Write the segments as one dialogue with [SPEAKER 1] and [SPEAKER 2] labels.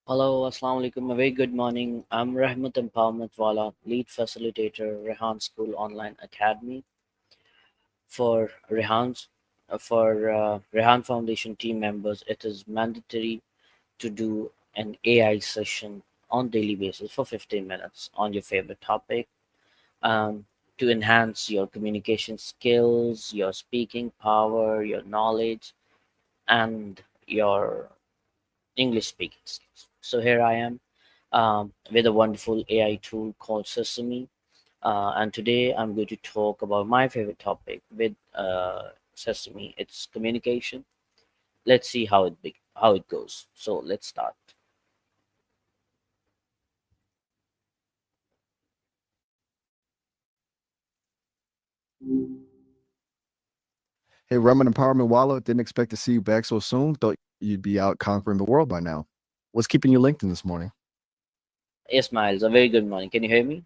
[SPEAKER 1] Hello, Assalamu alaikum. A very good morning. I'm Rehmat Empowerment Wala, lead facilitator, Rehan School Online Academy. For Rehan Foundation team members, it is mandatory to do an AI session on daily basis for 15 minutes on your favorite topic um, to enhance your communication skills, your speaking power, your knowledge, and your English speaking skills. So here I am with a wonderful AI tool called Sesame. And today I'm going to talk about my favorite topic with Sesame. It's communication. Let's see how it goes. So let's start.
[SPEAKER 2] Hey, Rehmat Empowerment Wallet, didn't expect to see you back so soon. Thought you'd be out conquering the world by now. What's keeping you LinkedIn this morning?
[SPEAKER 1] Yes, Miles. A very good morning. Can you hear me?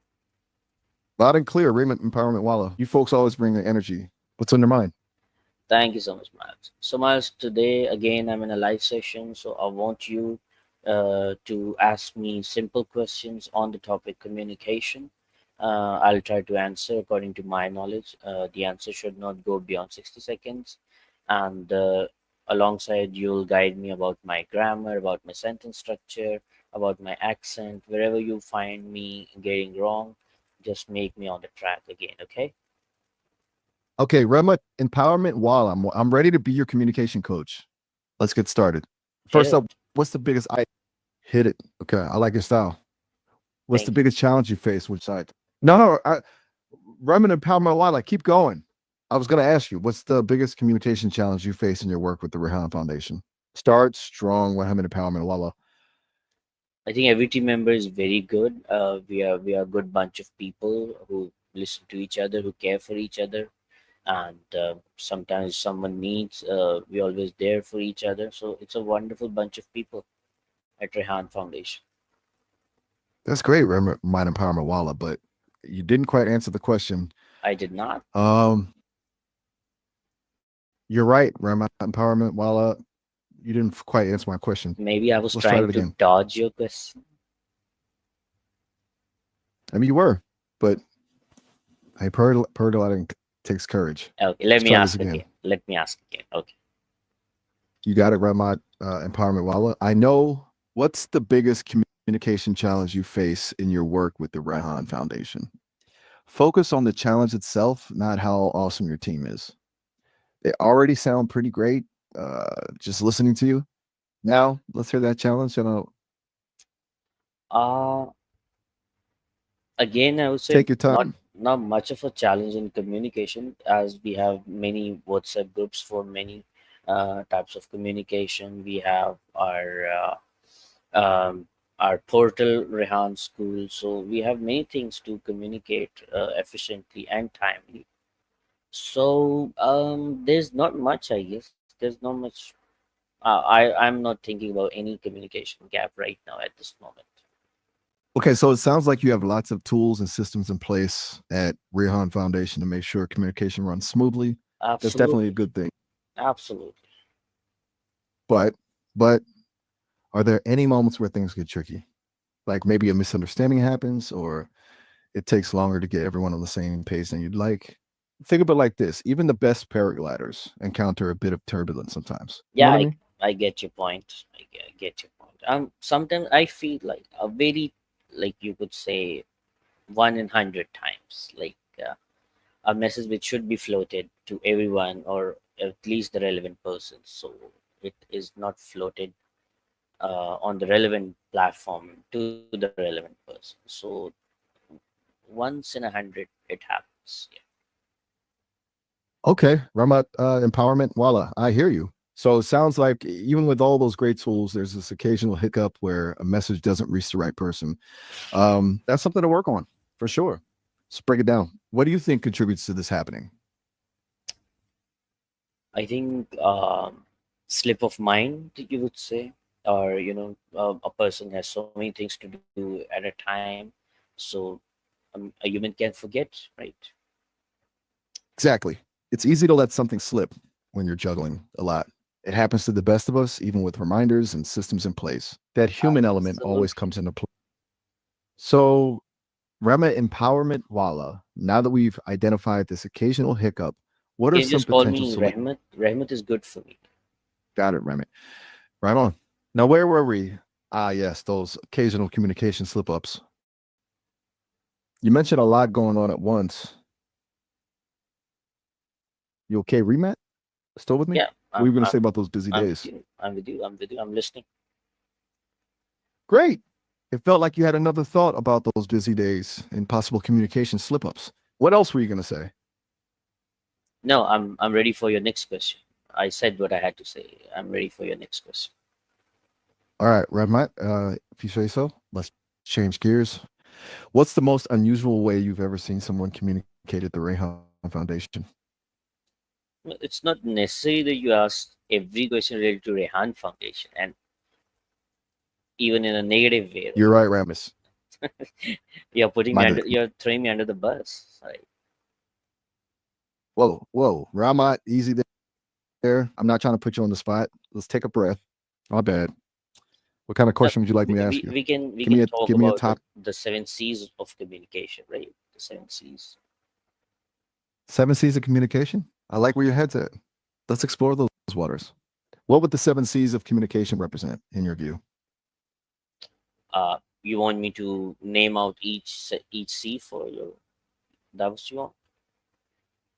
[SPEAKER 2] Loud and clear, Rehmat Empowerment Wallet. You folks always bring the energy. What's on your mind?
[SPEAKER 1] Thank you so much, Miles. So, Miles, today again I'm in a live session, so I want you to ask me simple questions on the topic communication. I'll try to answer according to my knowledge. The answer should not go beyond 60 seconds, and alongside, you'll guide me about my grammar, about my sentence structure, about my accent. Wherever you find me getting wrong, just make me on the track again, okay?
[SPEAKER 2] Okay, Rehmat Empowerment Wallet. I'm ready to be your communication coach. Let's get started.
[SPEAKER 1] Hit
[SPEAKER 2] First up,
[SPEAKER 1] it.
[SPEAKER 2] what's the biggest I hit it? Okay, I like your style. What's the
[SPEAKER 1] Thank you.
[SPEAKER 2] biggest challenge you face? Which side? No, Rehmat Empowerment Wallet. Keep going. I was going to ask you, what's the biggest communication challenge you face in your work with the Rehan Foundation? Start strong, Rehmat Empowerment Wallet.
[SPEAKER 1] I think every team member is very good. We are a good bunch of people who listen to each other, who care for each other, and sometimes someone needs. We always there for each other. So it's a wonderful bunch of people at Rehan Foundation.
[SPEAKER 2] That's great, Mind Empowerment Walla, but you didn't quite answer the question.
[SPEAKER 1] I did not.
[SPEAKER 2] Um, you're right, Mind Empowerment Walla. You didn't quite answer my question.
[SPEAKER 1] Maybe I was
[SPEAKER 2] Let's try
[SPEAKER 1] trying
[SPEAKER 2] that
[SPEAKER 1] to
[SPEAKER 2] again.
[SPEAKER 1] dodge your question.
[SPEAKER 2] I mean, you were, but hey, percolating takes courage.
[SPEAKER 1] Okay, let
[SPEAKER 2] Let's
[SPEAKER 1] me
[SPEAKER 2] try this
[SPEAKER 1] ask
[SPEAKER 2] again.
[SPEAKER 1] again. Let me ask again. Okay.
[SPEAKER 2] You got it, Rehmat Empowerment Walla. I know what's the biggest communication challenge you face in your work with the Rehan Foundation. Focus on the challenge itself, not how awesome your team is. They already sound pretty great. Just listening to you. Now, let's hear that challenge.
[SPEAKER 1] Uh Again, I would say
[SPEAKER 2] Take your
[SPEAKER 1] not
[SPEAKER 2] time.
[SPEAKER 1] not much of a challenge in communication, as we have many WhatsApp groups for many types of communication. We have our portal Rehan School, so we have many things to communicate efficiently and timely. So there's not much, I guess. There's not much. I'm not thinking about any communication gap right now at this moment.
[SPEAKER 2] Okay, so it sounds like you have lots of tools and systems in place at Rehan Foundation to make sure communication runs smoothly. That's definitely a
[SPEAKER 1] Absolutely,
[SPEAKER 2] good thing.
[SPEAKER 1] absolutely.
[SPEAKER 2] But, but are there any moments where things get tricky? Like maybe a misunderstanding happens, or it takes longer to get everyone on the same page than you'd like. Think of it like this: even the best paragliders encounter a bit of turbulence sometimes. You know
[SPEAKER 1] Yeah,
[SPEAKER 2] what I
[SPEAKER 1] I,
[SPEAKER 2] mean?
[SPEAKER 1] I get your point. I get your point. Sometimes I feel like a very, like you could say, 1 in 100 times, like a message which should be floated to everyone or at least the relevant person. So it is not floated on the relevant platform to the relevant person. So once in 100 it happens. Yeah.
[SPEAKER 2] Okay, Ramat Empowerment. Voila, I hear you. So it sounds like even with all those great tools, there's this occasional hiccup where a message doesn't reach the right person. That's something to work on for sure. Let's break it down. What do you think contributes to this happening?
[SPEAKER 1] I think slip of mind, you would say, or a person has so many things to do at a time, so a human can forget, right?
[SPEAKER 2] Exactly. It's easy to let something slip when you're juggling a lot. It happens to the best of us, even with reminders and systems in place. That human element always
[SPEAKER 1] Absolutely.
[SPEAKER 2] comes into play. So, Rema empowerment wala. Now that we've identified this occasional hiccup, what
[SPEAKER 1] You
[SPEAKER 2] are
[SPEAKER 1] can
[SPEAKER 2] some
[SPEAKER 1] just call
[SPEAKER 2] potential
[SPEAKER 1] me
[SPEAKER 2] solutions?
[SPEAKER 1] Rehmat. Rehmat is good for me.
[SPEAKER 2] Got it, Remy. Right on. Now, where were we? Ah, yes, those occasional communication slip ups. You mentioned a lot going on at once. You okay, Remat? Still with me?
[SPEAKER 1] Yeah,
[SPEAKER 2] What are you
[SPEAKER 1] I'm
[SPEAKER 2] going to
[SPEAKER 1] I'm
[SPEAKER 2] say about those busy
[SPEAKER 1] I'm with
[SPEAKER 2] days?
[SPEAKER 1] you. I'm with you. I'm with you. I'm listening.
[SPEAKER 2] Great. It felt like you had another thought about those busy days and possible communication slip ups. What else were you going to say?
[SPEAKER 1] No, I'm ready for your next question. I said what I had to say. I'm ready for your next question.
[SPEAKER 2] All right, Remat, if you say so, let's change gears. What's the most unusual way you've ever seen someone communicate at the Rayhan Foundation?
[SPEAKER 1] Well, it's not necessary that you ask every question related to Rehan Foundation, and even in a negative way,
[SPEAKER 2] You're
[SPEAKER 1] right?
[SPEAKER 2] right, Ramis.
[SPEAKER 1] You're putting me
[SPEAKER 2] My
[SPEAKER 1] under.
[SPEAKER 2] bad.
[SPEAKER 1] You're throwing me under the bus. Right?
[SPEAKER 2] Whoa, whoa. Ramat, easy there. I'm not trying to put you on the spot. Let's take a breath. My bad. What kind of question
[SPEAKER 1] Uh,
[SPEAKER 2] would you like me to ask you?
[SPEAKER 1] we
[SPEAKER 2] Give me
[SPEAKER 1] can
[SPEAKER 2] a
[SPEAKER 1] talk
[SPEAKER 2] give me a
[SPEAKER 1] about
[SPEAKER 2] top
[SPEAKER 1] the seven C's of communication, right? The seven C's.
[SPEAKER 2] 7 C's of communication. I like where your head's at. Let's explore those waters. What would the 7 C's of communication represent in your view?
[SPEAKER 1] You want me to name out each C for you? That was you want?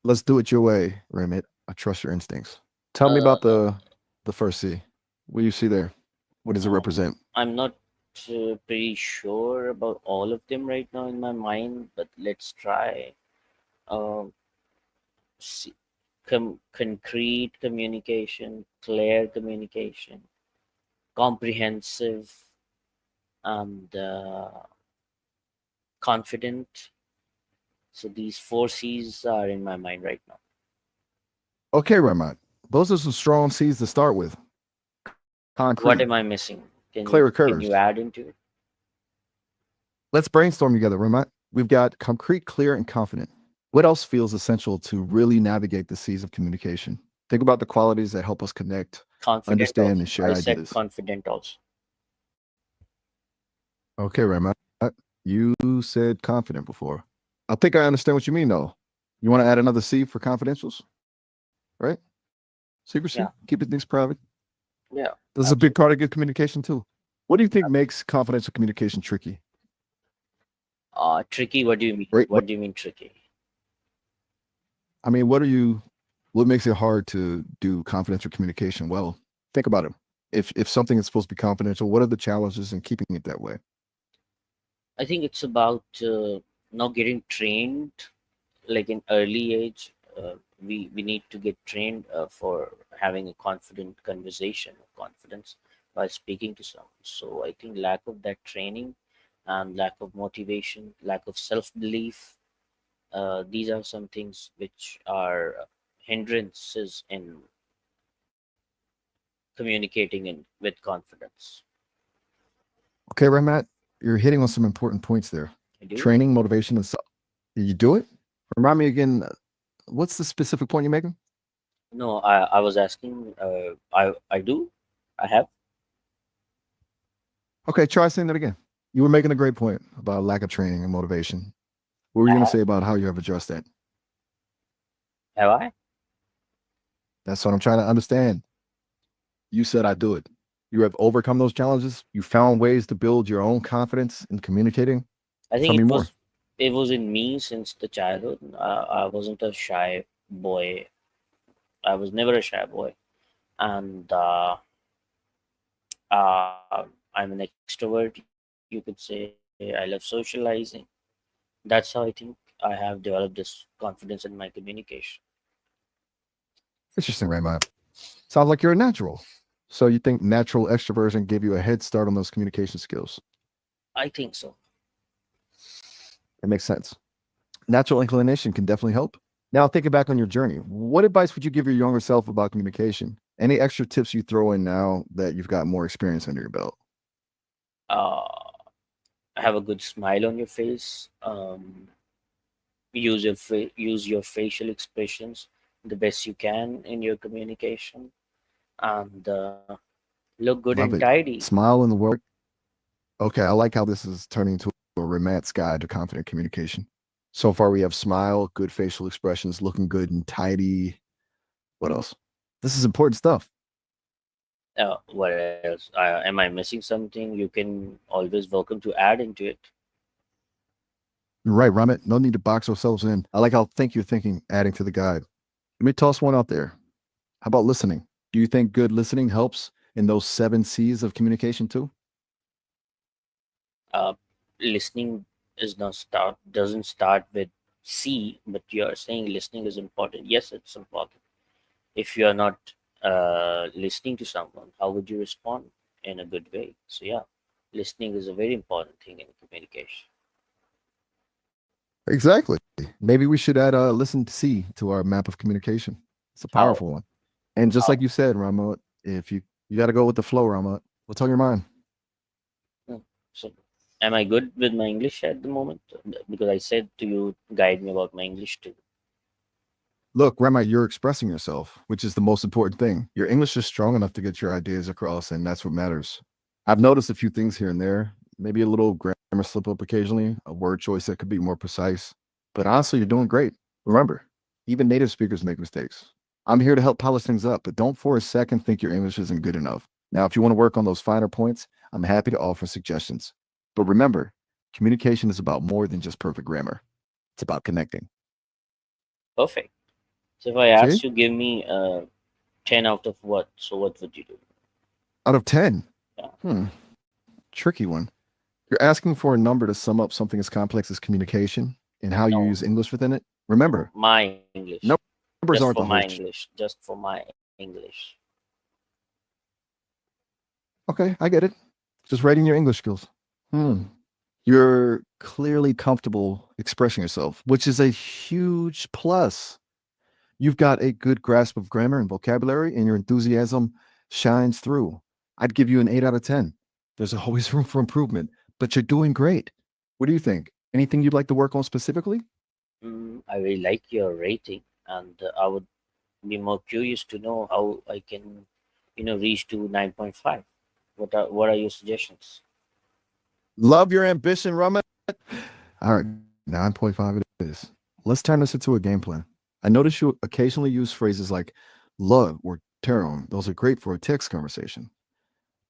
[SPEAKER 2] Let's do it your way, Remit. I trust your instincts. Tell me
[SPEAKER 1] Uh,
[SPEAKER 2] about the first C. What do you see there? What does it represent?
[SPEAKER 1] I'm not pretty sure about all of them right now in my mind, but let's try. Um, see, concrete communication, clear communication, comprehensive, and confident. So these four C's are in my mind right now.
[SPEAKER 2] Okay, Remit. Those are some strong C's to start with. Concrete,
[SPEAKER 1] What am I missing?
[SPEAKER 2] clear occurs.
[SPEAKER 1] Can you add into it?
[SPEAKER 2] Let's brainstorm together, Remit. We've got concrete, clear, and confident. What else feels essential to really navigate the seas of communication? Think about the qualities that help us connect,
[SPEAKER 1] Confident
[SPEAKER 2] understand,
[SPEAKER 1] also.
[SPEAKER 2] and share
[SPEAKER 1] I said
[SPEAKER 2] ideas.
[SPEAKER 1] confident also.
[SPEAKER 2] Okay, Rama, you said confident before. I think I understand what you mean, though. You want to add another C for confidentials, right? Secrecy,
[SPEAKER 1] Yeah,
[SPEAKER 2] keeping things private.
[SPEAKER 1] yeah,
[SPEAKER 2] This is a big
[SPEAKER 1] absolutely.
[SPEAKER 2] part of good communication, too. What do you think makes confidential communication tricky?
[SPEAKER 1] Tricky. What do you mean?
[SPEAKER 2] Right?
[SPEAKER 1] What do you mean tricky?
[SPEAKER 2] I mean, what makes it hard to do confidential communication well? Think about it. If something is supposed to be confidential, what are the challenges in keeping it that way?
[SPEAKER 1] I think it's about not getting trained like in early age. We need to get trained for having a confident conversation, confidence while speaking to someone. So I think lack of that training and lack of motivation, lack of self belief, these are some things which are hindrances in communicating with confidence.
[SPEAKER 2] Okay, Ramat, you're hitting on some important points there.
[SPEAKER 1] I do.
[SPEAKER 2] Training, motivation, and you do it? Remind me again, what's the specific point you're making?
[SPEAKER 1] No, I was asking. I do. I have.
[SPEAKER 2] Okay, try saying that again. You were making a great point about lack of training and motivation. What were
[SPEAKER 1] I
[SPEAKER 2] you going to
[SPEAKER 1] have.
[SPEAKER 2] say about how you have addressed that?
[SPEAKER 1] Have I?
[SPEAKER 2] That's what I'm trying to understand. You said I do it. You have overcome those challenges. You found ways to build your own confidence in communicating.
[SPEAKER 1] I
[SPEAKER 2] Tell
[SPEAKER 1] think
[SPEAKER 2] me more.
[SPEAKER 1] it was in me since the childhood. I wasn't a shy boy. I was never a shy boy, and I'm an extrovert. You could say I love socializing. That's how I think I have developed this confidence in my communication.
[SPEAKER 2] Interesting, Raymond. Sounds like you're a natural. So you think natural extroversion gave you a head start on those communication skills?
[SPEAKER 1] I think so.
[SPEAKER 2] It makes sense. Natural inclination can definitely help. Now, thinking back on your journey, what advice would you give your younger self about communication? Any extra tips you throw in now that you've got more experience under your belt?
[SPEAKER 1] Uh, have a good smile on your face. Use your facial expressions the best you can in your communication. and look good and
[SPEAKER 2] Love it.
[SPEAKER 1] tidy.
[SPEAKER 2] Smile in the work. Okay, I like how this is turning into a Rehmat's guide to confident communication. So far, we have smile, good facial expressions, looking good and tidy. What else? This is important stuff.
[SPEAKER 1] What else? Am I missing something? You can always welcome to add into it.
[SPEAKER 2] Right, Ramit. No need to box ourselves in. I like how think you're thinking, adding to the guide. Let me toss one out there. How about listening? Do you think good listening helps in those 7 C's of communication too?
[SPEAKER 1] Uh, Listening is not start doesn't start with C, but you are saying listening is important. Yes, it's important. If you are not listening to someone, how would you respond in a good way? So yeah, listening is a very important thing in communication.
[SPEAKER 2] Exactly. Maybe we should add a listen to C to our map of communication. It's a
[SPEAKER 1] How?
[SPEAKER 2] powerful one. And just
[SPEAKER 1] How?
[SPEAKER 2] like you said, Ramot, if you got to go with the flow, Ramot. What's on your mind?
[SPEAKER 1] Hmm. So, am I good with my English at the moment? Because I said to you, guide me about my English too.
[SPEAKER 2] Look, Ramot, you're expressing yourself, which is the most important thing. Your English is strong enough to get your ideas across, and that's what matters. I've noticed a few things here and there, maybe a little grammar slip up occasionally, a word choice that could be more precise. But honestly, you're doing great. Remember, even native speakers make mistakes. I'm here to help polish things up, but don't for a second think your English isn't good enough. Now, if you want to work on those finer points, I'm happy to offer suggestions. But remember, communication is about more than just perfect grammar. It's about connecting.
[SPEAKER 1] Perfect. So if I
[SPEAKER 2] See?
[SPEAKER 1] asked you, give me 10 out of what? So what would you do?
[SPEAKER 2] Out of 10.
[SPEAKER 1] Yeah.
[SPEAKER 2] Hmm, tricky one. You're asking for a number to sum up something as complex as communication and how you
[SPEAKER 1] No,
[SPEAKER 2] use English within it.
[SPEAKER 1] no,
[SPEAKER 2] Remember,
[SPEAKER 1] my English.
[SPEAKER 2] numbers
[SPEAKER 1] Just
[SPEAKER 2] aren't
[SPEAKER 1] for
[SPEAKER 2] the
[SPEAKER 1] my
[SPEAKER 2] whole.
[SPEAKER 1] English. Just for my English.
[SPEAKER 2] Okay, I get it. Just writing your English skills. Hmm. You're clearly comfortable expressing yourself, which is a huge plus. You've got a good grasp of grammar and vocabulary, and your enthusiasm shines through. I'd give you an 8 out of 10. There's always room for improvement, but you're doing great. What do you think? Anything you'd like to work on specifically?
[SPEAKER 1] I really like your rating, and I would be more curious to know how I can, reach to 9.5. What are your suggestions?
[SPEAKER 2] Love your ambition, Raman. All right, 9.5 it is. Let's turn this into a game plan. I notice you occasionally use phrases like love or teron. Those are great for a text conversation.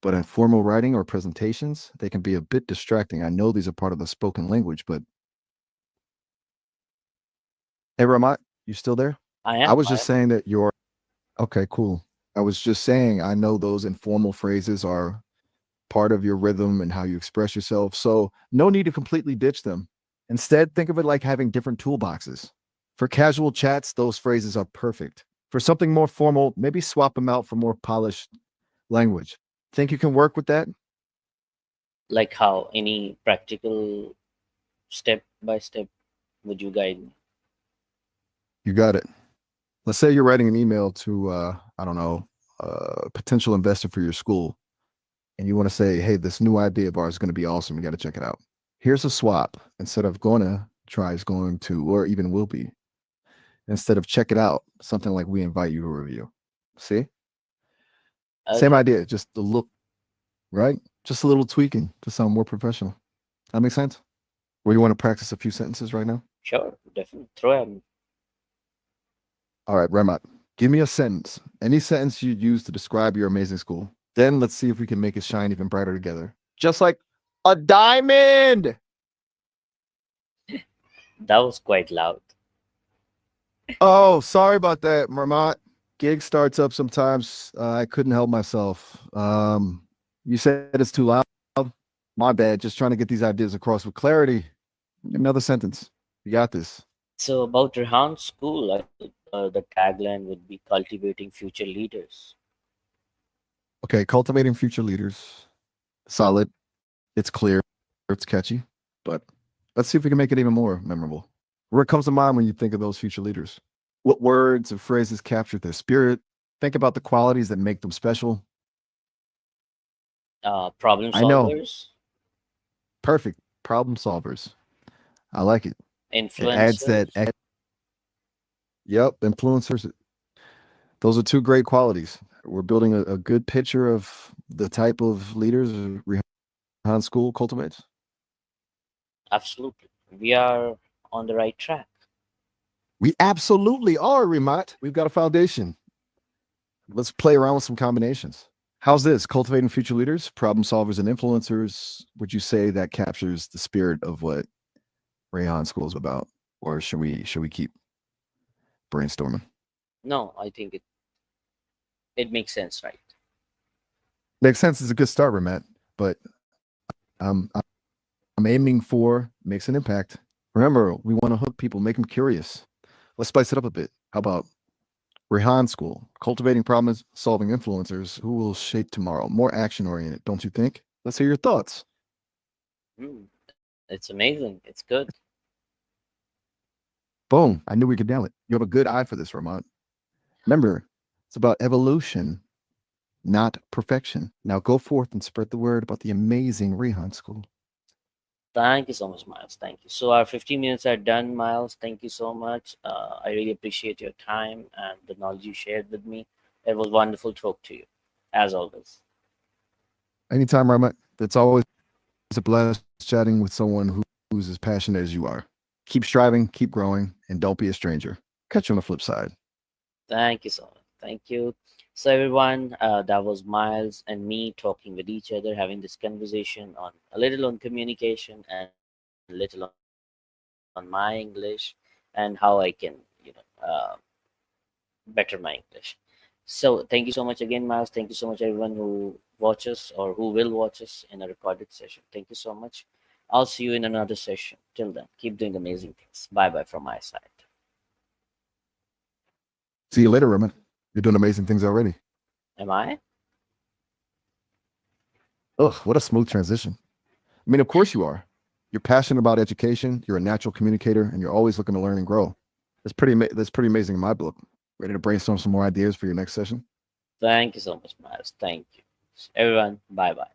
[SPEAKER 2] But in formal writing or presentations, they can be a bit distracting. I know these are part of the spoken language, but hey, Ramat, you still there?
[SPEAKER 1] I
[SPEAKER 2] I
[SPEAKER 1] am.
[SPEAKER 2] was
[SPEAKER 1] I
[SPEAKER 2] just
[SPEAKER 1] am.
[SPEAKER 2] saying that you're okay, cool. I was just saying, I know those informal phrases are part of your rhythm and how you express yourself. So, no need to completely ditch them. Instead, think of it like having different toolboxes. For casual chats, those phrases are perfect. For something more formal, maybe swap them out for more polished language. Think you can work with that?
[SPEAKER 1] Like how? Any practical step by step would you guide me?
[SPEAKER 2] You got it. Let's say you're writing an email to, I don't know, a potential investor for your school, and you want to say, hey, this new idea of ours is going to be awesome. You got to check it out. Here's a swap. Instead of going to, try is going to, or even will be. Instead of check it out, something like we invite you to review. See? Same
[SPEAKER 1] Okay.
[SPEAKER 2] idea, just the look, right? Just a little tweaking to sound more professional. That makes sense? Where you want to practice a few sentences right now?
[SPEAKER 1] Sure. Definitely. Throw at me.
[SPEAKER 2] All right, Remat, give me a sentence. Any sentence you'd use to describe your amazing school. Then let's see if we can make it shine even brighter together. Just like a diamond.
[SPEAKER 1] That was quite loud.
[SPEAKER 2] Oh, sorry about that, Mermot. Gig starts up sometimes. I couldn't help myself. You said it's too loud. My bad. Just trying to get these ideas across with clarity. Another sentence. You got this.
[SPEAKER 1] So about Rehan's school, I thought the tagline would be cultivating future leaders.
[SPEAKER 2] Okay, cultivating future leaders. Solid. It's clear. It's catchy. But let's see if we can make it even more memorable. What comes to mind when you think of those future leaders? What words or phrases capture their spirit? Think about the qualities that make them special.
[SPEAKER 1] Problem
[SPEAKER 2] I know.
[SPEAKER 1] solvers,
[SPEAKER 2] Perfect. Problem solvers. I like it. It adds that.
[SPEAKER 1] influencers.
[SPEAKER 2] Yep. Influencers. Those are two great qualities. we're building a good picture of the type of leaders Rehan School cultivates?
[SPEAKER 1] Absolutely. We are on the right track.
[SPEAKER 2] We absolutely are, Remat. We've got a foundation. Let's play around with some combinations. How's this? Cultivating future leaders, problem solvers, and influencers. Would you say that captures the spirit of what Rehan School is about? Or should we keep brainstorming?
[SPEAKER 1] No, I think it makes sense, right?
[SPEAKER 2] Makes sense. It's a good start, Remat. But I'm aiming for makes an impact. Remember, we want to hook people, make them curious. Let's spice it up a bit. How about Rehan School, cultivating problem solving influencers who will shape tomorrow? More action oriented, don't you think? Let's hear your thoughts.
[SPEAKER 1] It's amazing. It's good.
[SPEAKER 2] Boom. I knew we could nail it. You have a good eye for this, Ramon. Remember, it's about evolution, not perfection. Now go forth and spread the word about the amazing Rehan School.
[SPEAKER 1] Thank you so much, Miles. Thank you. So our 15 minutes are done, Miles. Thank you so much. I really appreciate your time and the knowledge you shared with me. It was wonderful to talk to you, as always.
[SPEAKER 2] Anytime, Ramon. It's always a blast chatting with someone who's as passionate as you are. Keep striving, keep growing, and don't be a stranger. Catch you on the flip side.
[SPEAKER 1] Thank you so much. Thank you. So everyone, that was Miles and me talking with each other, having this conversation on a little on communication and little on my English and how I can, better my English. So thank you so much again, Miles. Thank you so much, everyone who watches or who will watch us in a recorded session. Thank you so much. I'll see you in another session. Till then, keep doing amazing things. Bye bye from my side.
[SPEAKER 2] See you later, Ramon. You're doing amazing things already.
[SPEAKER 1] Am I?
[SPEAKER 2] Ugh, what a smooth transition. I mean, of course you are. You're passionate about education, you're a natural communicator, and you're always looking to learn and grow. That's pretty amazing in my book. Ready to brainstorm some more ideas for your next session?
[SPEAKER 1] Thank you so much, Miles. Thank you. Everyone, bye bye.